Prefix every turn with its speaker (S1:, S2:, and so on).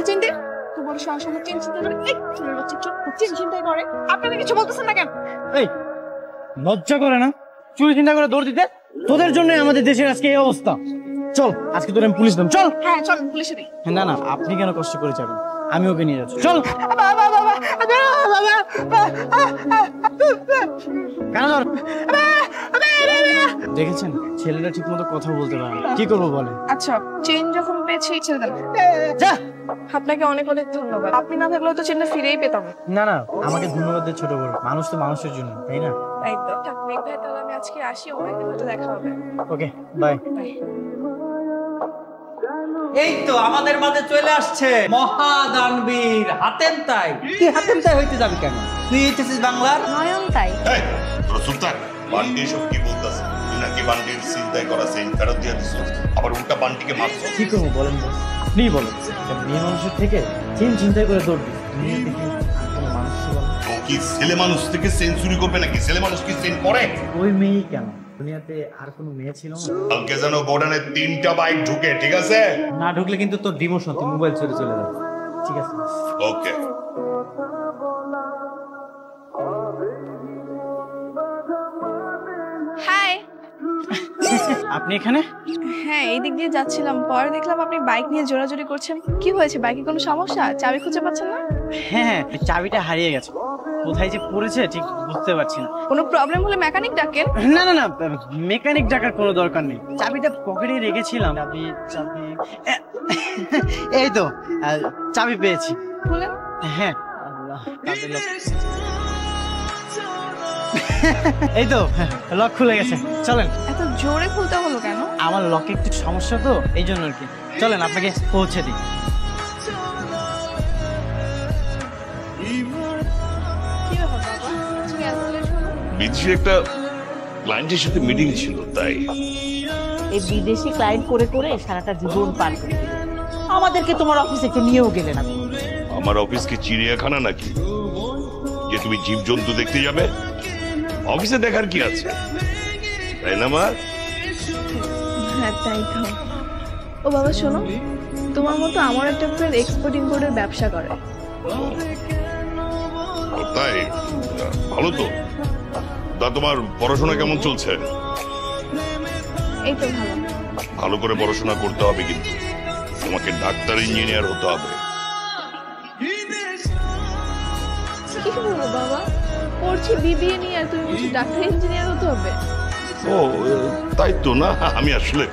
S1: চিন্তা তো বড় সাহস আমার চিন্তা করে এই চুরের বাচ্চা চিন্তা করে আপনারা কিছু বলতেছেন না কেন?
S2: এই লজ্জা করে না চুরি চিন্তা করে দৌড় দিতে? তোদের জন্য আমাদের দেশের আজকে এই অবস্থা। চল আজকে তোর আমি পুলিশ দেব। চল।
S1: হ্যাঁ চল পুলিশে দিই।
S2: না না আপনি কেন কষ্ট করে যাবেন, আমি ওকে নিয়ে যাচ্ছি। চল। কেন ধর? দেখেছেন ছেলেটা ঠিক মতো কথা বলতে পারে না, কি করবো বলে?
S1: আচ্ছা চেন যখন পেয়েছি ছেড়ে দেন।
S2: যা।
S1: আপনাকে অনেক অনেক ধন্যবাদ, আপনি না থাকলেও তো চেনটা ফিরেই পেতাম।
S2: না না আমাকে ধন্যবাদ দিয়ে ছোট করো, মানুষ তো মানুষের জন্য, তাই না?
S1: তাই তো মেঘ ভাই, তাহলে আমি আজকে আসি, অনেকদিন হয়তো দেখা হবে।
S2: Okay bye.
S3: এই তো আমাদের মাঝে চলে আসছে মহাদানবীর হাতেম তাই। তুই হাতেম তাই হইতে যাবি কেন? তুই এসেছিস বাংলার
S1: নয়ন তাই।
S4: এই তোর সুলতান বান্টি সব কি বলতাছ? তুই নাকি বান্টির চিন্তায় করা সেই ফেরত দিয়ে দিছ, আবার উল্টা বান্টিকে মারছো।
S2: কি করবো বলেন বস, আপনিই বলেন। একটা মেয়ে মানুষের থেকে চিন্তাই করে দৌড় দিই, দুনিয়া দেখি কোনো মানুষ ছিল না।
S4: ও কি ছেলে মানুষ থেকে সেঞ্চুরি করবে নাকি? ছেলে মানুষ কি সেন করে?
S2: ওই মেয়েই কেন, দুনিয়াতে আর কোনো মেয়ে ছিল না?
S4: কালকে যেন গোডানে 3টা বাইক ঢুকে, ঠিক আছে?
S2: না ঢুকলে কিন্তু তোর ডিমোশন, তুই মোবাইল চলে চলে যাবে। ঠিক আছে
S4: ওকে।
S1: হাই।
S2: আপনি এখানে?
S1: হ্যাঁ এই দিক দিয়ে যাচ্ছিলাম, পরে দেখলাম আপনি বাইক নিয়ে জোরাজোরি করছেন। কি হয়েছে, বাইকে কোনো সমস্যা? চাবি খুঁজে পাচ্ছেন না?
S2: হ্যাঁ চাবিটা হারিয়ে গেছে, কোথায় যে পড়েছে ঠিক বুঝতে পারছি না।
S1: কোনো প্রবলেম হলে মেকানিক ডাকেন।
S2: না না না মেকানিক ডাকার কোনো দরকার নেই, চাবিটা পকেটে রেখেছিলাম। চাবি এই তো চাবি পেয়েছি।
S1: খুলেন।
S2: হ্যাঁ আল্লাহ, কাজের লোক। এই তো লক খুলে গেছে, চলেন।
S1: এত জোরে খুলতে হলো কেন?
S2: আমার লকে একটু সমস্যা তো এই জন্য আর কি। চলেন আপনাকে পৌঁছে দিই।
S1: কি ব্যাপার বাবা, আজকে এত লেট হলো?
S4: বিদেশি একটা ক্লায়েন্টের সাথে মিটিং ছিল, তাই
S5: এই বিদেশি ক্লায়েন্ট করে করে সারাটা জীবন পার করে দিলে। আমাদেরকে তোমার অফিসে একটু নিয়েও গেলে না।
S4: আমার অফিস কি চিড়িয়াখানা নাকি যে তুমি জীবজন্তু দেখতে যাবে? অফিসে দেখার কি আছে, তাই না মা?
S1: হ্যাঁ তাই তো। ও বাবা শোনো, তোমার মতো আমার একটা ফ্রেন্ড এক্সপোর্ট ইম্পোর্টের ব্যবসা করে।
S4: তাই ভালো তো। তা তোমার পড়াশোনা কেমন চলছে?
S1: এই তো ভালো।
S4: ভালো করে পড়াশোনা করতে হবে, কিন্তু তোমাকে ডাক্তার ইঞ্জিনিয়ার হতে হবে।
S1: কি বলবো বাবা, পড়ছি বিবিএ নিয়ে আর তুমি বলছো ডাক্তার ইঞ্জিনিয়ার হতে হবে?
S4: ও তাই তো না, আমি আসলে